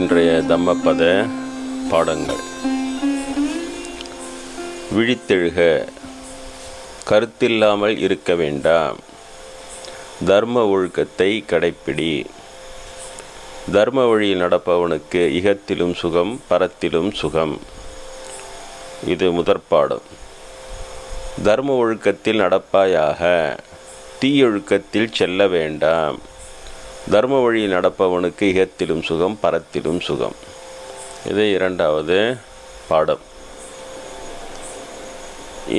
இன்றைய தம்மபத பாடங்கள். விழித்தெழுக, கருத்தில்லாமல் இருக்க வேண்டாம், தர்ம ஒழுக்கத்தை கடைப்பிடி. தர்ம வழியில் நடப்பவனுக்கு இகத்திலும் சுகம், பரத்திலும் சுகம். இது முதற்பாடம். தர்ம ஒழுக்கத்தில் நடப்பாயாக, தீயொழுக்கத்தில் செல்ல வேண்டாம். தர்ம வழியில் நடப்பவனுக்கு இகத்திலும் சுகம், பரத்திலும் சுகம். இது இரண்டாவது பாடம்.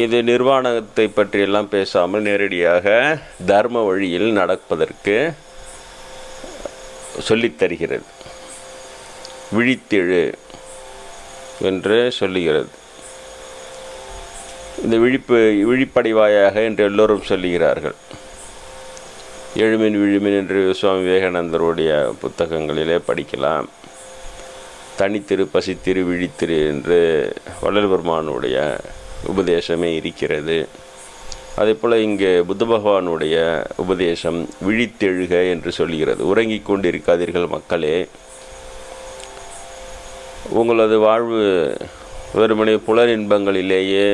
இது நிர்வாணத்தை பற்றியெல்லாம் பேசாமல் நேரடியாக தர்ம வழியில் நடப்பதற்கு சொல்லித்தருகிறது. விழித்தெழு என்று சொல்லுகிறது. இந்த விழிப்படைவாயாக என்று எல்லோரும் சொல்லுகிறார்கள். எழுமின் விழுமின் என்று சுவாமி விவேகானந்தருடைய புத்தகங்களிலே படிக்கலாம். தனித்திரு, பசித்திரு, விழித்திரு என்று வள்ளல் பெருமானுடைய உபதேசமே இருக்கிறது. அதேபோல் இங்கே புத்த பகவானுடைய உபதேசம் விழித்தெழுக என்று சொல்கிறது. உறங்கிக் கொண்டிருக்காதீர்கள் மக்களே, உங்களது வாழ்வு வெறுமனே புலர் இன்பங்களிலேயே,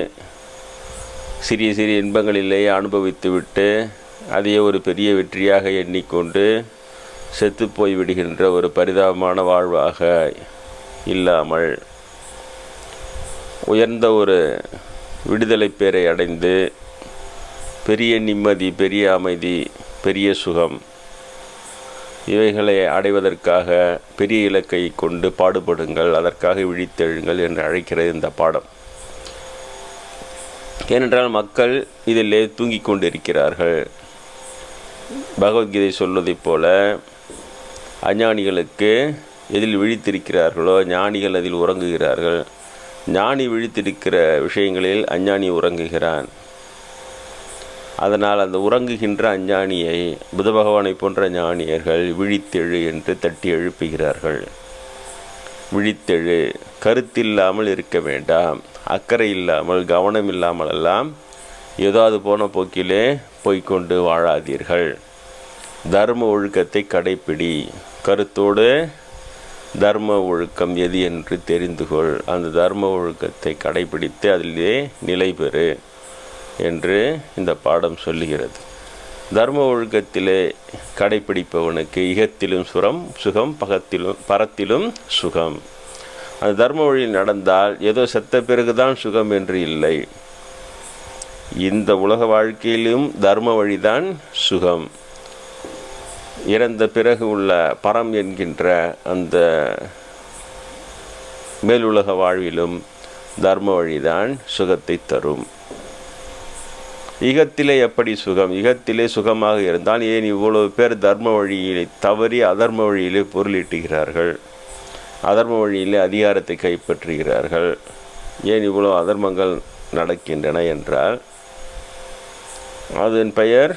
சிறிய சிறிய இன்பங்களிலேயே அனுபவித்துவிட்டு அதையே ஒரு பெரிய வெற்றியாக எண்ணிக்கொண்டு செத்து போய் விடுகின்ற ஒரு பரிதாபமான வாழ்வாக இல்லாமல், உயர்ந்த ஒரு விடுதலை பேரை அடைந்து பெரிய நிம்மதி, பெரிய அமைதி, பெரிய சுகம், இவைகளை அடைவதற்காக பெரிய இலக்கை கொண்டு பாடுபடுங்கள், அதற்காக விழித்தெழுங்கள் என்று அழைக்கிறது இந்த பாடம். ஏனென்றால் மக்கள் இதிலே தூங்கிக் கொண்டிருக்கிறார்கள். பகவத்கீதை சொல்வதைப் போல அஞ்ஞானிகளுக்கு எதில் விழித்திருக்கிறார்களோ ஞானிகள் அதில் உறங்குகிறார்கள். ஞானி விழித்திருக்கிற விஷயங்களில் அஞ்ஞானி உறங்குகிறான். அதனால் அந்த உறங்குகின்ற அஞ்ஞானியை புத பகவானை போன்ற ஞானியர்கள் விழித்தெழு என்று தட்டி எழுப்புகிறார்கள். விழித்தெழு, கருத்தில்லாமல் இருக்க வேண்டாம், அக்கறை இல்லாமல், கவனம் இல்லாமலெல்லாம் ஏதாவது போன போக்கிலே போய்கொண்டு வாழாதீர்கள். தர்ம ஒழுக்கத்தை கடைப்பிடி. கருத்தோடு தர்ம ஒழுக்கம் எது என்று தெரிந்து கொள். அந்த தர்ம ஒழுக்கத்தை கடைப்பிடித்து அதிலே நிலை பெறு என்று இந்த பாடம் சொல்லுகிறது. தர்ம ஒழுக்கத்திலே கடைப்பிடிப்பவனுக்கு இகத்திலும் சுகம், பரத்திலும் சுகம். அந்த தர்ம வழியில் நடந்தால் ஏதோ செத்த பிறகுதான் சுகம் என்று இல்லை. இந்த உலக வாழ்க்கையிலும் தர்ம வழிதான் சுகம். இறந்த பிறகு உள்ள பரம் என்கின்ற அந்த மேலுலக வாழ்விலும் தர்ம வழிதான் சுகத்தை தரும். இகத்திலே எப்படி சுகம்? இகத்திலே சுகமாக இருந்தால் ஏன் இவ்வளவு பேர் தர்ம வழியிலே தவறி அதர்ம வழியிலே பொருளீட்டுகிறார்கள்? அதர்ம வழியிலே அதிகாரத்தை கைப்பற்றுகிறார்கள். ஏன் இவ்வளவு அதர்மங்கள் நடக்கின்றன என்றால் அதன் பெயர்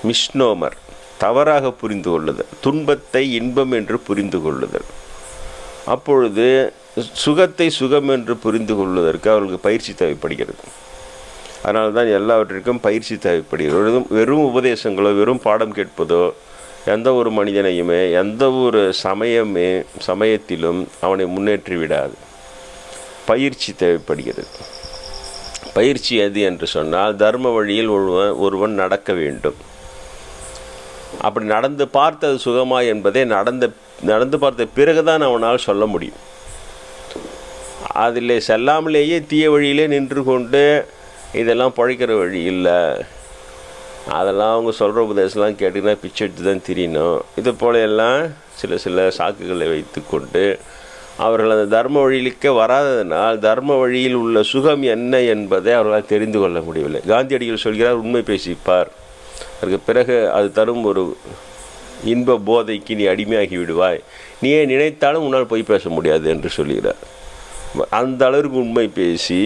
மிஸ்னோமர், தவறாக புரிந்து கொள்ளுதல், துன்பத்தை இன்பம் என்று புரிந்து கொள்ளுதல். அப்பொழுது சுகத்தை சுகம் என்று புரிந்து கொள்வதற்கு அவர்களுக்கு பயிற்சி தேவைப்படுகிறது. அதனால தான் எல்லாவற்றிற்கும் பயிற்சி தேவைப்படுகிறது. வெறும் உபதேசங்களோ, வெறும் பாடம் கேட்பதோ எந்த ஒரு மனிதனையுமே, எந்த ஒரு சமயத்திலும் அவனை முன்னேற்றி விடாது. பயிற்சி தேவைப்படுகிறது. பயிற்சி எது என்று சொன்னால் தர்ம வழியில் ஒருவன் நடக்க வேண்டும். அப்படி நடந்து பார்த்தது சுகமா என்பதை நடந்து பார்த்த பிறகுதான் அவனால் சொல்ல முடியும். அதில் செல்லாமலேயே தீய வழியிலே நின்று கொண்டு இதெல்லாம் பழைக்கிற வழி இல்லை, அதெல்லாம் அவங்க சொல்கிற உபதேசம்லாம் கேட்டிங்கன்னா பிச்சை எடுத்து தான் திரியணும், இது போல எல்லாம் சில சாக்குகளை வைத்து கொண்டு அவர்கள் அந்த தர்ம வழியிலுக்கு வராததனால் தர்ம வழியில் உள்ள சுகம் என்ன என்பதை அவர்களால் தெரிந்து கொள்ள முடியவில்லை. காந்தியடிகள் சொல்கிறார், உண்மை பேசிப்பார், அதற்கு பிறகு அது தரும் ஒரு இன்ப போதைக்கு நீ அடிமையாகி விடுவாய், நீயே நினைத்தாலும் உன்னால் போய் பேச முடியாது என்று சொல்கிறார். அந்த அளவிற்கு உண்மை பேசி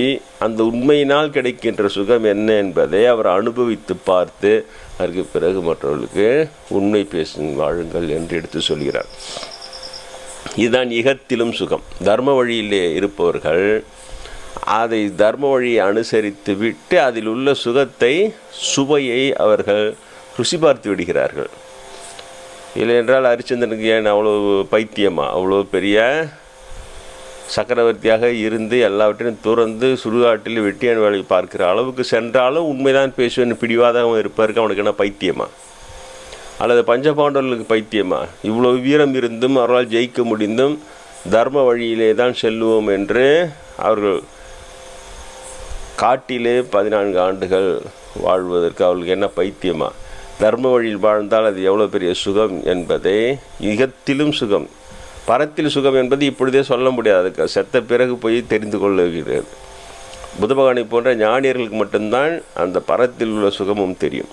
அந்த உண்மையினால் கிடைக்கின்ற சுகம் என்ன என்பதை அவர் அனுபவித்து பார்த்து அதற்கு பிறகு மற்றவர்களுக்கு உண்மை பேசும் வாழுங்கள் என்று எடுத்து சொல்கிறார். இதுதான் இகத்திலும் சுகம். தர்ம வழியிலே இருப்பவர்கள் அதை தர்ம வழியை அனுசரித்து விட்டு அதில் உள்ள சுவையை அவர்கள் ருசி பார்த்து விடுகிறார்கள். இல்லை என்றால் ஹரிச்சந்திரனுக்கு ஏன் அவ்வளோ பைத்தியமா? அவ்வளோ பெரிய சக்கரவர்த்தியாக இருந்து எல்லாவற்றையும் துறந்து சுடுகாட்டில் வெட்டியான் வேலை பார்க்கிற அளவுக்கு சென்றாலும் உண்மைதான் பேசுவேன் பிடிவாதம் இருப்பாருக்கு. அவனுக்கு என்ன பைத்தியமா? அல்லது பஞ்சபாண்டவர்களுக்கு பைத்தியமா? இவ்வளோ வீரம் இருந்தும் அவர்களால் ஜெயிக்க முடிந்தும் தர்ம வழியிலே தான் செல்லுவோம் என்று அவர்கள் காட்டிலே 14 ஆண்டுகள் வாழ்வதற்கு அவர்களுக்கு என்ன பைத்தியமா? தர்ம வழியில் வாழ்ந்தால் அது எவ்வளோ பெரிய சுகம் என்பதை, இகத்திலும் சுகம் பரத்தில் சுகம் என்பது இப்பொழுதே சொல்ல முடியாது. செத்த பிறகு போய் தெரிந்து கொள்ளுகிறது. புதபகவானை போன்ற ஞானியர்களுக்கு மட்டும்தான் அந்த பரத்தில் உள்ள சுகமும் தெரியும்.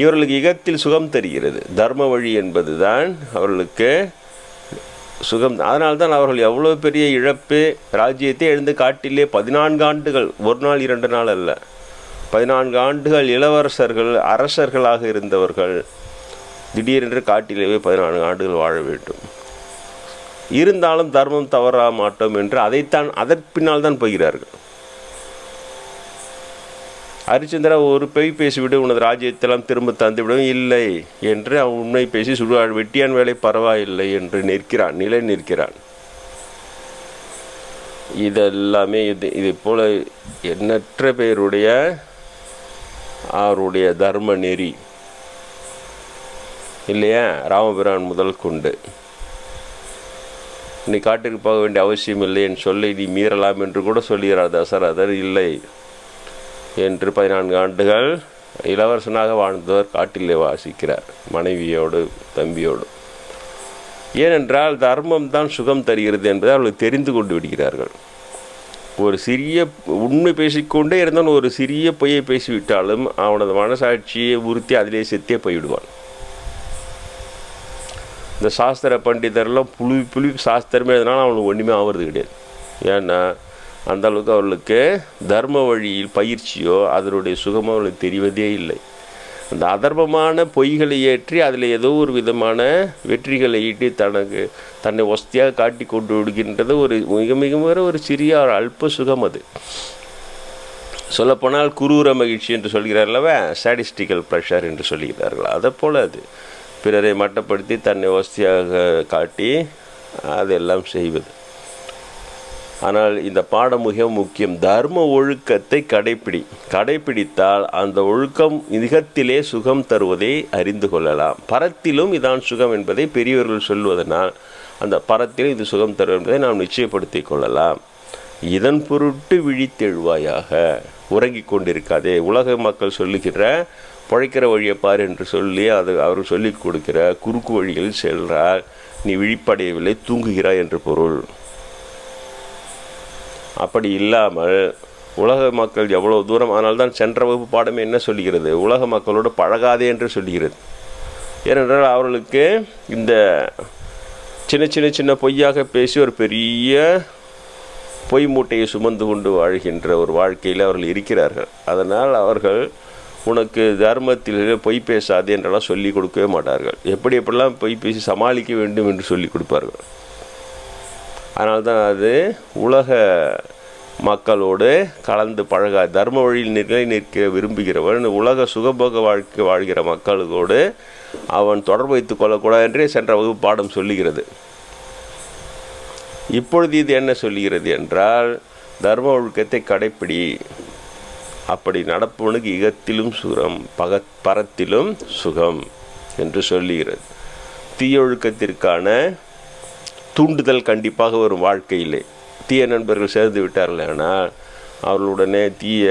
இவர்களுக்கு இகத்தில் சுகம் தெரிகிறது. தர்ம வழி என்பது தான் அவர்களுக்கு சுகம். அதனால்தான் அவர்கள் எவ்வளோ பெரிய இழப்பு, ராஜ்யத்தை எழுந்து காட்டிலே 14 ஆண்டுகள், ஒரு நாள் 2 நாள் அல்ல, 14 ஆண்டுகள் இளவரசர்கள் அரசர்களாக இருந்தவர்கள் திடீரென்று காட்டிலேயே 14 ஆண்டுகள் வாழ வேண்டும். இருந்தாலும் தர்மம் தவற மாட்டோம் என்று அதற்கு பின்னால் தான் போகிறார்கள். ஹரிச்சந்திரா ஒரு பொய் பேசிவிட்டு உனது ராஜ்யத்தெல்லாம் திரும்ப தந்துவிடும் இல்லை என்று அவன் உண்மை பேசி சுடுகாடு வெட்டியான் வேலை பரவாயில்லை என்று நிலை நிற்கிறான். இதெல்லாமே இது போல எண்ணற்ற பேருடைய அவருடைய தர்ம நெறி இல்லையா? ராமபிரான் முதல் கொண்டு நீ காட்டுக்கு போக வேண்டிய அவசியம் இல்லை, என் சொல்லை நீ மீறலாம் என்று கூட சொல்கிறார் தசரதர். இல்லை என்று 14 ஆண்டுகள் இளவரசனாக வாழ்ந்தவர் காட்டிலே வாசிக்கிறார் மனைவியோடு தம்பியோடு. ஏனென்றால் தர்மம் தான் சுகம் தருகிறது என்பதை அவர்கள் தெரிந்து கொண்டு விடுகிறார்கள். ஒரு சிறிய உண்மை பேசிக்கொண்டே இருந்தாலும் ஒரு சிறிய பொய்யை பேசிவிட்டாலும் அவனது மனசாட்சியை உறுத்தி அதிலே செத்தே போய்விடுவான். இந்த சாஸ்திர பண்டிதர்லாம் புளி சாஸ்திரமே எதனாலும் அவனுக்கு ஒன்றுமே ஆகிறது கிடையாது. ஏன்னா அந்த அளவுக்கு அவர்களுக்கு தர்ம வழியில் பயிற்சியோ அதனுடைய சுகமோ அவர்களுக்கு தெரிவதே இல்லை. அந்த அதர்மமான பொய்களை ஏற்றி அதில் ஏதோ ஒரு விதமான வெற்றிகளை ஈட்டி தன்னை வசதியாக காட்டி கொண்டு விடுகின்றது ஒரு மிக ஒரு சிறிய அல்ப சுகம். அது சொல்லப்போனால் குரூர மகிழ்ச்சி என்று சொல்கிறார்களவ, சாடிஸ்டிக்கல் ப்ரெஷர் என்று சொல்கிறார்கள். அதை போல் அது பிறரை மட்டப்படுத்தி தன்னை வசதியாக காட்டி அதெல்லாம் செய்வது. ஆனால் இந்த பாடம் மிக முக்கியம். தர்ம ஒழுக்கத்தை கடைப்பிடித்தால் அந்த ஒழுக்கம் இகத்திலே சுகம் தருவதை அறிந்து கொள்ளலாம். பரத்திலும் இதான் சுகம் என்பதை பெரியவர்கள் சொல்வதனால் அந்த பரத்திலும் இது சுகம் தரும் என்பதை நாம் நிச்சயப்படுத்தி கொள்ளலாம். இதன் பொருட்டு விழித்தெழுவாயாக, உறங்கிக் கொண்டிருக்காதே. உலக மக்கள் சொல்லுகிற பழைக்கிற வழியை பார் என்று சொல்லி அவர்கள் சொல்லிக் கொடுக்கிற குறுக்கு வழிகளில் செல்றார், நீ விழிப்படையவில்லை, தூங்குகிறாய் என்று பொருள். அப்படி இல்லாமல் உலக மக்கள் எவ்வளோ தூரம், அதனால்தான் சென்ற வகுப்பு பாடமே என்ன சொல்கிறது? உலக மக்களோடு பழகாதே என்று சொல்கிறது. ஏனென்றால் அவர்களுக்கு இந்த சின்ன பொய்யாக பேசி ஒரு பெரிய பொய் மூட்டையை சுமந்து கொண்டு வாழ்கின்ற ஒரு வாழ்க்கையில் அவர்கள் இருக்கிறார்கள். அதனால் அவர்கள் உனக்கு தர்மத்தில் பொய் பேசாதே என்றெல்லாம் சொல்லிக் கொடுக்கவே மாட்டார்கள். எப்படிலாம் பொய் பேசி சமாளிக்க வேண்டும் என்று சொல்லிக் கொடுப்பார்கள். அதனால்தான் அது உலக மக்களோடு கலந்து தர்ம வழியில் நிற்க விரும்புகிறவன் உலக சுகபோக வாழ்க்கை வாழ்கிற மக்களோடு அவன் தொடர்பு வைத்துக் கொள்ளக்கூடாது என்றே சென்ற வகுப்பு பாடம் சொல்லுகிறது. இப்பொழுது இது என்ன சொல்லுகிறது என்றால், தர்ம ஒழுக்கத்தை கடைப்பிடி, அப்படி நடப்பவனுக்கு இகத்திலும் சுகம் பரத்திலும் சுகம் என்று சொல்லுகிறது. தீயொழுக்கத்திற்கான தூண்டுதல் கண்டிப்பாக வரும் வாழ்க்கையிலே. தீய நண்பர்கள் சேர்ந்து விட்டார்கள் ஆனால் அவர்களுடனே தீய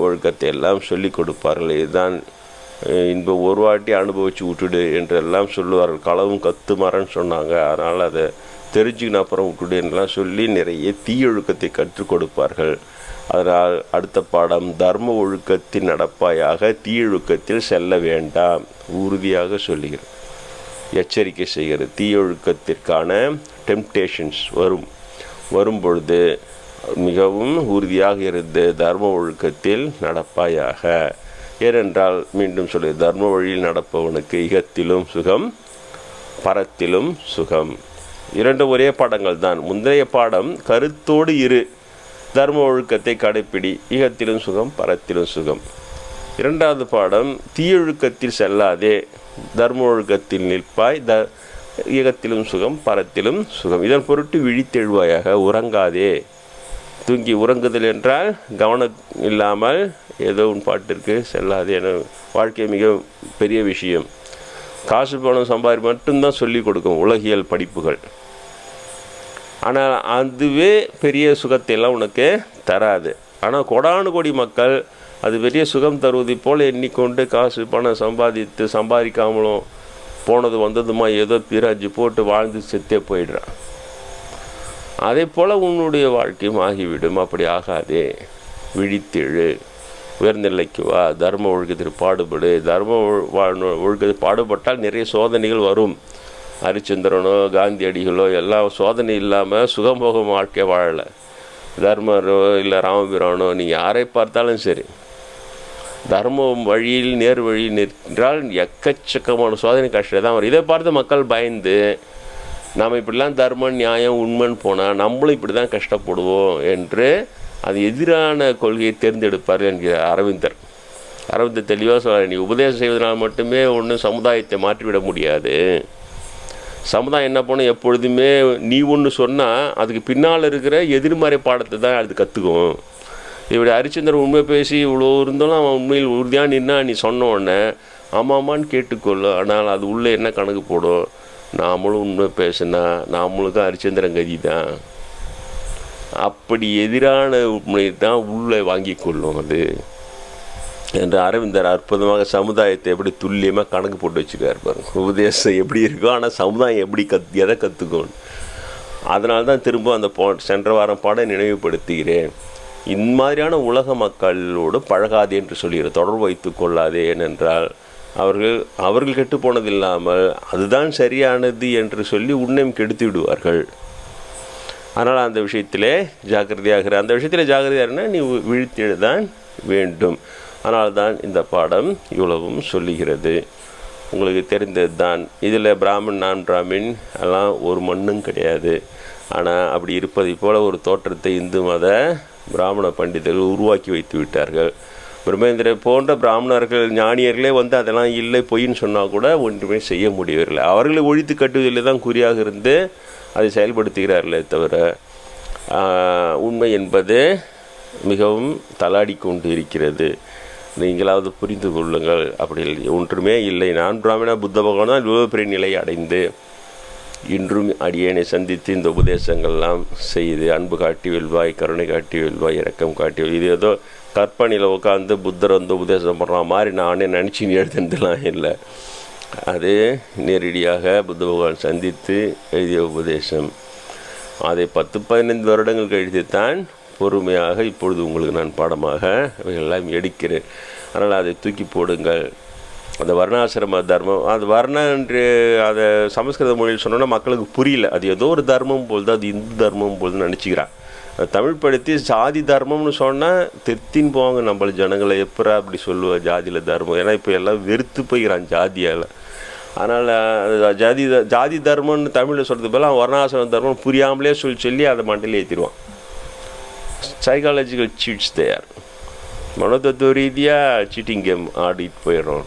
ஒழுக்கத்தை எல்லாம் சொல்லிக் கொடுப்பார்கள். இதுதான் இன்பம், ஒரு வாட்டி அனுபவித்து விட்டுடு என்றெல்லாம் சொல்லுவார்கள். களவும் கத்துமாறன்னு சொன்னாங்க, அதனால் அதை தெரிஞ்சுக்கின அப்புறம் விட்டுடு என்றெல்லாம் சொல்லி நிறைய தீயொழுக்கத்தை கற்றுக் கொடுப்பார்கள். அதனால் அடுத்த பாடம், தர்ம ஒழுக்கத்தில் நடப்பாயாக, தீயொழுக்கத்தில் செல்ல வேண்டாம் உறுதியாக சொல்லுகிறது, எச்சரிக்கை செய்கிறது. தீயொழுக்கத்திற்கான டெம்ப்டேஷன்ஸ் வரும் பொழுது மிகவும் உறுதியாக இருந்து தர்ம ஒழுக்கத்தில் நடப்பாயாக. ஏனென்றால் மீண்டும் சொல்லு, தர்ம வழியில் நடப்பவனுக்கு இகத்திலும் சுகம் பரத்திலும் சுகம். இரண்டு ஒரே பாடங்கள் தான். முந்தைய பாடம் கருத்தோடு இரு, தர்ம ஒழுக்கத்தை கடைப்பிடி, இகத்திலும் சுகம் பரத்திலும் சுகம். இரண்டாவது பாடம், தீயொழுக்கத்தில் செல்லாதே, தர்ம ஒழுக்கத்தில் நிற்பாய், ஈகத்திலும் சுகம் பரத்திலும் சுகம். இதன் பொருட்டு விழித்தெழுவாயாக, உறங்காதே. தூங்கி உறங்குதல் என்றால் கவனம் இல்லாமல் ஏதோ உன் பாட்டிற்கு செல்லாதே என. வாழ்க்கை மிக பெரிய விஷயம். காசு பணம் சம்பாதி மட்டும்தான் சொல்லிக் கொடுக்கும் உலகியல் படிப்புகள். ஆனால் அதுவே பெரிய சுகத்தை எல்லாம் உனக்கு தராது. ஆனால் கோடானு கோடி மக்கள் அது பெரிய சுகம் தருவதை போல் எண்ணிக்கொண்டு காசு பணம் சம்பாதிக்காமலும் போனது வந்ததுமா ஏதோ பிராஜி போட்டு வாழ்ந்து செத்தே போயிடுறான். அதே போல் உன்னுடைய வாழ்க்கையும் ஆகிவிடும். அப்படி ஆகாதே. விழித்தெழு, உயர்நிலைக்கு வா, தர்ம ஒழுக்கத்தில் பாடுபடு. தர்ம ஒழுக்கத்தில் பாடுபட்டால் நிறைய சோதனைகள் வரும். ஹரிச்சந்திரனோ காந்தியடிகளோ எல்லாம் சோதனை இல்லாமல் சுகம்போக வாழ்க்கை வாழலை. தர்மரோ இல்லை ராமபிரானோ, நீங்கள் யாரை பார்த்தாலும் சரி, தர்மம் வழியில் நேர் வழியில் நின்றால் எக்கச்சக்கமான சோதனை கஷ்டம் தான் வரும். இதை பார்த்து மக்கள் பயந்து நாம் இப்படிலாம் தர்மம் நியாயம் உண்மைன்னு போனால் நம்மளும் இப்படி தான் கஷ்டப்படுவோம் என்று அது எதிரான கொள்கையை தேர்ந்தெடுப்பார் என்கிறார் அரவிந்தர். அரவிந்தர் தெளிவாக சொல்கிறார், நீ உபதேசம் செய்வதனால் மட்டுமே ஒன்றும் சமுதாயத்தை மாற்றிவிட முடியாது. சமுதாயம் என்ன பண்ணணும், எப்பொழுதுமே நீ ஒன்று சொன்னால் அதுக்கு பின்னால் இருக்கிற எதிர்மறை பாடத்தை தான் அது கற்றுக்கும். இப்படி ஹரிச்சந்திரன் உண்மை பேசி இவ்வளோ இருந்தாலும் அவன் உண்மையில் உறுதியாக நின்னா நீ சொன்ன உடனே ஆமாம்மான்னு கேட்டுக்கொள்ளும். ஆனால் அது உள்ளே என்ன கணக்கு போடும், நாமளும் உண்மை பேசினா நாமளுக்கும் ஹரிச்சந்திரன் கதி தான். அப்படி எதிரான உண்மை தான் உள்ளே வாங்கி கொள்ளும் அது என்று அரவிந்தர் அற்புதமாக சமுதாயத்தை எப்படி துல்லியமாக கணக்கு போட்டு வச்சுருக்காரு பாருங்க. உபதேசம் எப்படி இருக்கோ, ஆனால் சமுதாயம் எப்படி எதை கற்றுக்கும். அதனால தான் திரும்ப அந்த சென்ற வாரம் பாட நினைவுபடுத்துகிறேன். இந்த மாதிரியான உலக மக்களோடு பழகாதே என்று சொல்கிறார். தொடர்பு வைத்து கொள்ளாதே. ஏனென்றால் அவர்கள் கெட்டு போனது இல்லாமல் அதுதான் சரியானது என்று சொல்லி உன்னையும் கெடுத்து விடுவார்கள். அதனால் அந்த விஷயத்திலே ஜாக்கிரதையாகிற. அந்த விஷயத்தில் ஜாக்கிரதையாகனா நீ விழித்தெழுதான் வேண்டும். அதனால்தான் இந்த பாடம் இவ்வளவும் சொல்லுகிறது. உங்களுக்கு தெரிந்தது தான். இதில் பிராமின் நான் பிராமின் எல்லாம் ஒரு மண்ணும் கிடையாது. ஆனால் அப்படி இருப்பதை போல் ஒரு தோற்றத்தை இந்து மத பிராமண பண்டிதர்கள் உருவாக்கி வைத்து விட்டார்கள். பிரம்மேந்திர போன்ற பிராமணர்கள் ஞானியர்களே வந்து அதெல்லாம் இல்லை பொய்ன்னு சொன்னால் கூட ஒன்றுமே செய்ய முடியவில்லை. அவர்களை ஒழித்து கட்டுவதில் தான் குறியாக இருந்து அதை செயல்படுத்துகிறார்களே தவிர உண்மை என்பது மிகவும் தள்ளாடி கொண்டு இருக்கிறது. நீங்களாவது புரிந்து கொள்ளுங்கள். அப்படி ஒன்றுமே இல்லை. நான் பிராமண புத்த பகவான் தான் இவ்வளோ பெரிய நிலையை அடைந்து இன்றும் அடியேனை சந்தித்து இந்த உபதேசங்கள்லாம் செய்து அன்பு காட்டி வெல்வாய், கருணை காட்டி வெல்வாய், இரக்கம் காட்டி இது ஏதோ கற்பனையில் உட்காந்து புத்தர் வந்து உபதேசம் பண்ணுற மாதிரி நானே நினச்சி எழுதுனதுலாம் இல்லை. அது நேரடியாக புத்த பகவான் சந்தித்து எழுதிய உபதேசம். அதை 10-15 வருடங்கள் கழித்துத்தான் பொறுமையாக இப்பொழுது உங்களுக்கு நான் பாடமாக இவைகளெல்லாம் எடுக்கிறேன். அதனால் அதை தூக்கி போடுங்கள். அந்த வர்ணாசிரம தர்மம், அது வர்ணம் என்று அதை சமஸ்கிருத மொழியில் சொன்னோன்னா மக்களுக்கு புரியல. அது ஏதோ ஒரு தர்மம் போல் தான், அது இந்து தர்மம் போல் நினச்சிக்கிறான். அது தமிழ் படுத்தி ஜாதி தர்மம்னு சொன்னால் திருத்தின்னு போவாங்க நம்மள ஜனங்களை. எப்பரா அப்படி சொல்லுவாள் ஜாதியில் தர்மம்? ஏன்னா இப்போ எல்லாம் வெறுத்து போய்கிறான் ஜாதியால். அதனால் ஜாதி தர்மம்னு தமிழில் சொல்கிறது போல வர்ணாசிரம தர்மம் புரியாமலே சொல்லி அதை மண்டலே ஏற்றிடுவான். சைக்காலஜிக்கல் சீட்ஸ் தேர். மனோதத்துவ ரீதியாக சீட்டிங் கேம் ஆடிட்டு போயிடுறோம்.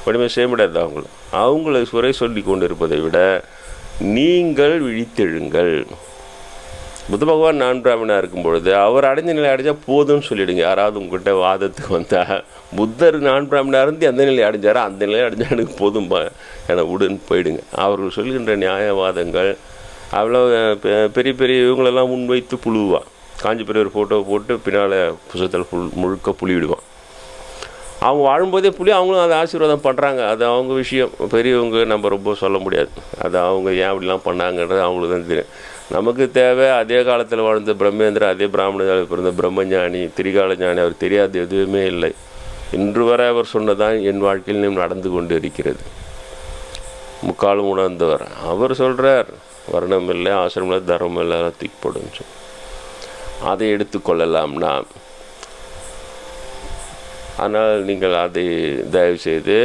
ஒன்றுமே செய்ய முடியாது. அவங்கள குறை சொல்லி கொண்டு இருப்பதை விட நீங்கள் விழித்தெழுங்கள். புத்த பகவான் நான் பிராமணாக இருக்கும் பொழுது அவர் அடைஞ்ச நிலை அடைஞ்சால் போதும்னு சொல்லிவிடுங்க. யாராவது உங்கள்கிட்ட வாதத்துக்கு வந்தால் புத்தர் நான் பிராமணாக இருந்து எந்த நிலை அடைஞ்சாரோ அந்த நிலை அடைஞ்சால் எனக்கு போதும்பா என விடுன்னு போயிடுங்க. அவர்கள் சொல்கின்ற நியாயவாதங்கள் அவ்வளோ பெரிய பெரிய இவங்களெல்லாம் முன்வைத்து புழுவான். காஞ்சி பெரியவர் ஃபோட்டோ போட்டு பின்னால் புத்தகத்தில் முழுக்க புளிவிடுவான். அவங்க வாழும்போதே புளி, அவங்களும் அதை ஆசீர்வாதம் பண்ணுறாங்க. அது அவங்க விஷயம். பெரியவங்க நம்ம ரொம்ப சொல்ல முடியாது. அது அவங்க ஏன் அப்படிலாம் பண்ணாங்கன்றது அவங்களுக்கு தான் தெரியும். நமக்கு தேவை அதே காலத்தில் வாழ்ந்த பிரம்மேந்திரா, அதே பிராமணத்தில் பிறந்த பிரம்மஞானி, திரிகால ஞானி. அவர் தெரியாது எதுவுமே இல்லை. இன்று வரை அவர் சொன்னதான் என் வாழ்க்கையில் நடந்து கொண்டு இருக்கிறது. முக்காலும் உணர்ந்தவர். அவர் சொல்கிறார் வர்ணம் இல்லை, ஆசிரமம் இல்லை, தர்மம் இல்லை, தூக்கி போடுன்னு சொல்லி அதை எடுத்துக்கொள்ளலாம் நாம். ஆனால் நீங்கள் அதை தயவுசெய்து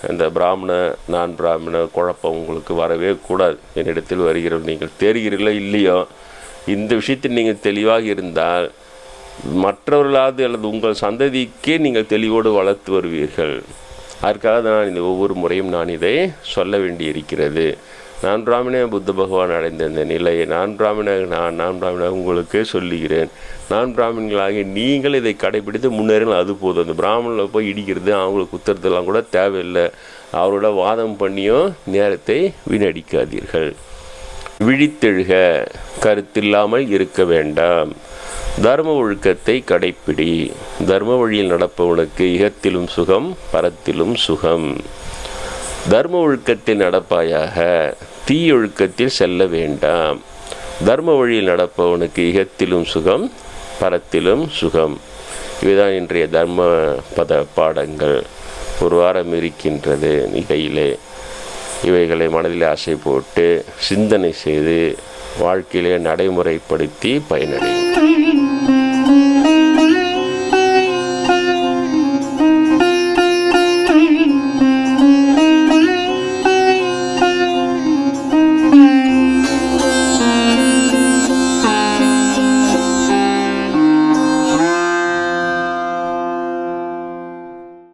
அந்த பிராமண நான் பிராமண குழப்பம் உங்களுக்கு வரவே கூடாது. என்னிடத்தில் வருகிற நீங்கள் தெரிகிறீர்களோ இல்லையோ, இந்த விஷயத்தில் நீங்கள் தெளிவாக இருந்தால் மற்றவர்களாவது அல்லது உங்கள் சந்ததிக்கே நீங்கள் தெளிவோடு வளர்த்து வருவீர்கள். அதற்காக நான் இந்த ஒவ்வொரு முறையும் நான் இதை சொல்ல வேண்டியிருக்கிறது. நான் பிராமண புத்த பகவான் அடைந்த இந்த நிலையை நான் பிராமண உங்களுக்கு சொல்லுகிறேன். நான் பிராமணர்களாகி நீங்கள் இதை கடைபிடித்து முன்னேறினால் அது போதும். அந்த பிராமணில் போய் இடிக்கிறது, அவங்களுக்கு குத்துறதுலாம் கூட தேவையில்லை. அவரோட வாதம் பண்ணியும் நேரத்தை வீணடிக்காதீர்கள். விழித்தெழுக, கருத்தில்லாமல் இருக்க வேண்டாம். தர்ம ஒழுக்கத்தை கடைப்பிடி. தர்ம வழியில் நடப்பவனுக்கு இகத்திலும் சுகம், பரத்திலும் சுகம். தர்ம ஒழுக்கத்தில் நடப்பாயாக, தீயொழுக்கத்தில் செல்ல வேண்டாம். தர்ம வழியில் நடப்பவனுக்கு இகத்திலும் சுகம், பரத்திலும் சுகம். இவைதான் இன்றைய தர்ம பத பாடங்கள். ஒரு வாரம் இருக்கின்றது நிலையிலே. இவைகளை மனதில் ஆசை போட்டு சிந்தனை செய்து வாழ்க்கையிலே நடைமுறைப்படுத்தி பயனடையும்.